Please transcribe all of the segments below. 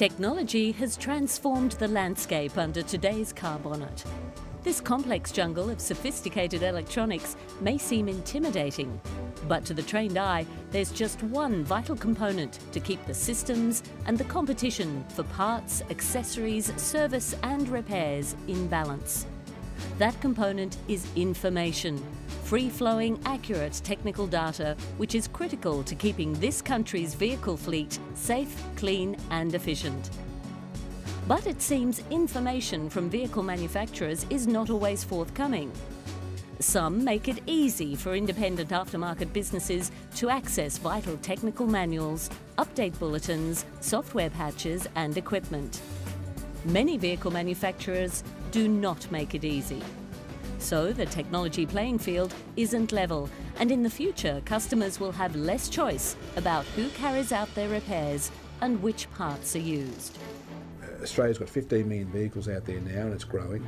Technology has transformed the landscape under today's car bonnet. This complex jungle of sophisticated electronics may seem intimidating, but to the trained eye, there's just one vital component to keep the systems and the competition for parts, accessories, service and repairs in balance. That component is information. Free-flowing, accurate technical data, which is critical to keeping this country's vehicle fleet safe, clean and efficient. But it seems information from vehicle manufacturers is not always forthcoming. Some make it easy for independent aftermarket businesses to access vital technical manuals, update bulletins, software patches and equipment. Many vehicle manufacturers do not make it easy. So the technology playing field isn't level, and in the future customers will have less choice about who carries out their repairs and which parts are used. Australia's got 15 million vehicles out there now and it's growing,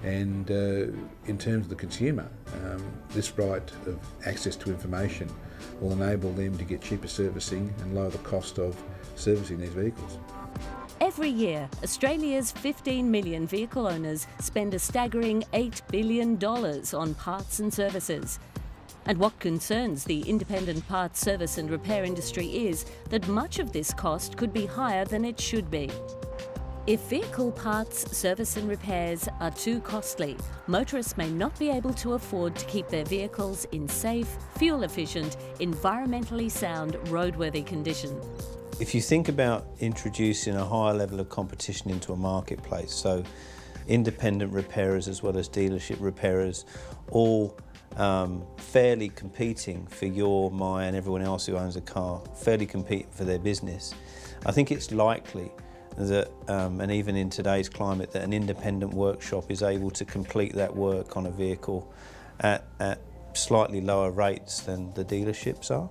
and in terms of the consumer, this right of access to information will enable them to get cheaper servicing and lower the cost of servicing these vehicles. Every year, Australia's 15 million vehicle owners spend a staggering $8 billion on parts and services. And what concerns the independent parts service and repair industry is that much of this cost could be higher than it should be. If vehicle parts, service and repairs are too costly, motorists may not be able to afford to keep their vehicles in safe, fuel-efficient, environmentally sound, roadworthy condition. If you think about introducing a higher level of competition into a marketplace, so independent repairers as well as dealership repairers, all fairly competing for your, my and everyone else who owns a car, fairly competing for their business, I think it's likely that, and even in today's climate, that an independent workshop is able to complete that work on a vehicle at slightly lower rates than the dealerships are.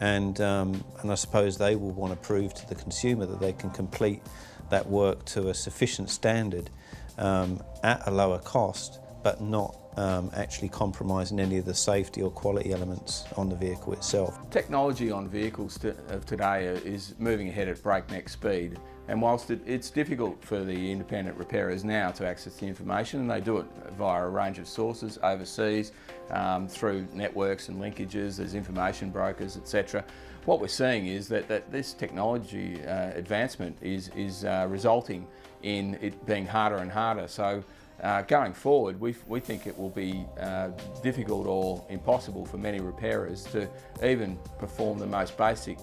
And I suppose they will want to prove to the consumer that they can complete that work to a sufficient standard at a lower cost, but not actually compromising any of the safety or quality elements on the vehicle itself. Technology on vehicles of today is moving ahead at breakneck speed, and whilst it's difficult for the independent repairers now to access the information, and they do it via a range of sources overseas, through networks and linkages, there's information brokers, etc. What we're seeing is that this technology advancement is resulting in it being harder and harder. So going forward, we think it will be difficult or impossible for many repairers to even perform the most basic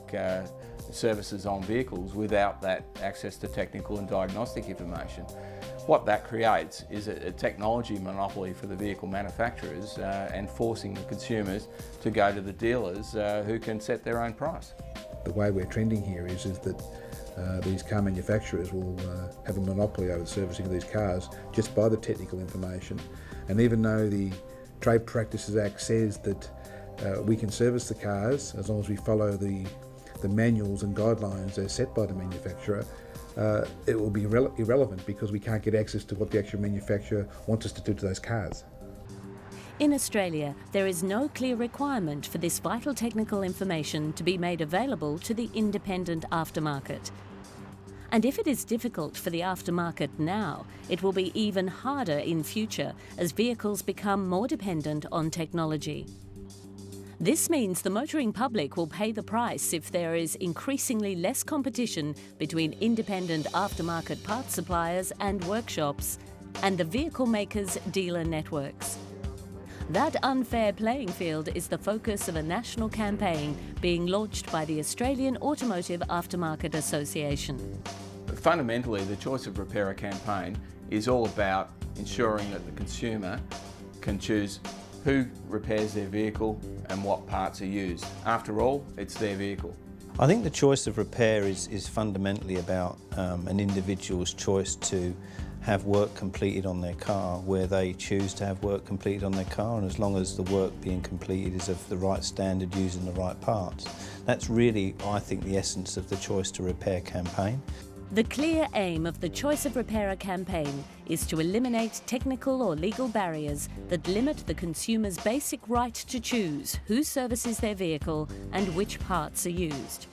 services on vehicles without that access to technical and diagnostic information. What that creates is a technology monopoly for the vehicle manufacturers and forcing the consumers to go to the dealers who can set their own price. The way we're trending here is that these car manufacturers will have a monopoly over the servicing of these cars just by the technical information. And even though the Trade Practices Act says that we can service the cars as long as we follow the manuals and guidelines as set by the manufacturer, it will be irrelevant because we can't get access to what the actual manufacturer wants us to do to those cars. In Australia, there is no clear requirement for this vital technical information to be made available to the independent aftermarket. And if it is difficult for the aftermarket now, it will be even harder in future as vehicles become more dependent on technology. This means the motoring public will pay the price if there is increasingly less competition between independent aftermarket parts suppliers and workshops and the vehicle makers' dealer networks. That unfair playing field is the focus of a national campaign being launched by the Australian Automotive Aftermarket Association. Fundamentally, the Choice of Repairer campaign is all about ensuring that the consumer can choose who repairs their vehicle and what parts are used. After all, it's their vehicle. I think the choice of repair is fundamentally about an individual's choice to have work completed on their car where they choose to have work completed on their car, and as long as the work being completed is of the right standard using the right parts. That's really, I think, the essence of the Choice to Repair campaign. The clear aim of the Choice of Repairer campaign is to eliminate technical or legal barriers that limit the consumer's basic right to choose who services their vehicle and which parts are used.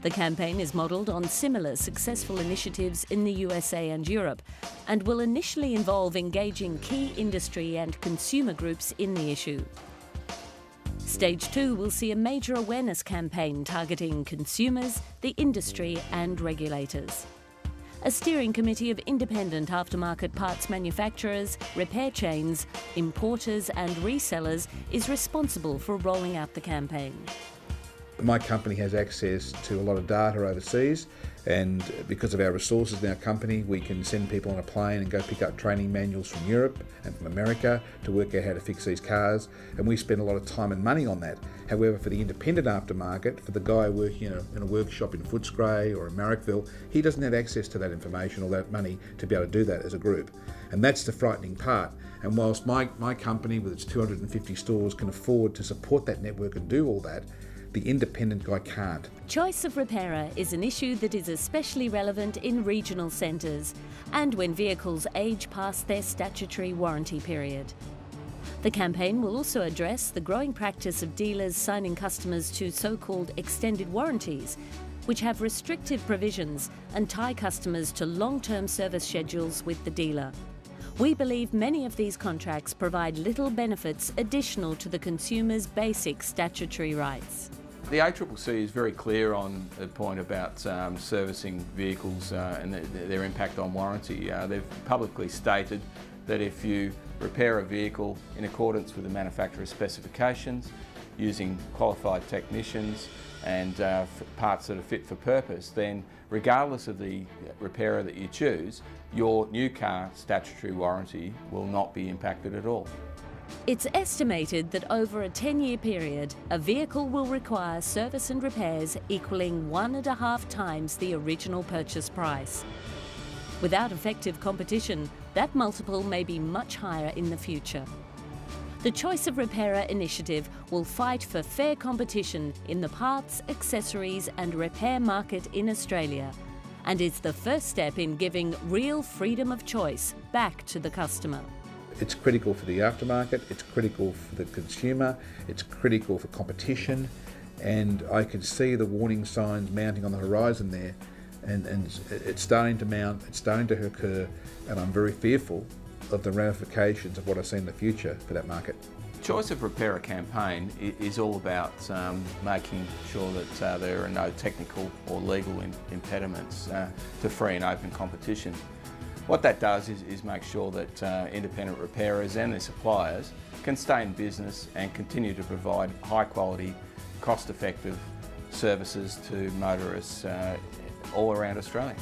The campaign is modelled on similar successful initiatives in the USA and Europe and will initially involve engaging key industry and consumer groups in the issue. Stage 2 will see a major awareness campaign targeting consumers, the industry and regulators. A steering committee of independent aftermarket parts manufacturers, repair chains, importers and resellers is responsible for rolling out the campaign. My company has access to a lot of data overseas, and because of our resources in our company, we can send people on a plane and go pick up training manuals from Europe and from America to work out how to fix these cars, and we spend a lot of time and money on that. However, for the independent aftermarket, for the guy working in a workshop in Footscray or in Marrickville, he doesn't have access to that information or that money to be able to do that as a group. And that's the frightening part. And whilst my company with its 250 stores can afford to support that network and do all that, the independent guy can't. Choice of repairer is an issue that is especially relevant in regional centres and when vehicles age past their statutory warranty period. The campaign will also address the growing practice of dealers signing customers to so-called extended warranties, which have restrictive provisions and tie customers to long-term service schedules with the dealer. We believe many of these contracts provide little benefits additional to the consumer's basic statutory rights. The AAAA is very clear on the point about servicing vehicles and their impact on warranty. They've publicly stated that if you repair a vehicle in accordance with the manufacturer's specifications, using qualified technicians and parts that are fit for purpose, then regardless of the repairer that you choose, your new car statutory warranty will not be impacted at all. It's estimated that over a 10-year period, a vehicle will require service and repairs equalling 1.5 times the original purchase price. Without effective competition, that multiple may be much higher in the future. The Choice of Repairer initiative will fight for fair competition in the parts, accessories and repair market in Australia, and is the first step in giving real freedom of choice back to the customer. It's critical for the aftermarket, it's critical for the consumer, it's critical for competition, and I can see the warning signs mounting on the horizon there, and it's starting to mount, it's starting to occur, and I'm very fearful of the ramifications of what I see in the future for that market. Choice of Repairer campaign is all about making sure that there are no technical or legal impediments to free and open competition. What that does is make sure that independent repairers and their suppliers can stay in business and continue to provide high quality, cost effective services to motorists all around Australia.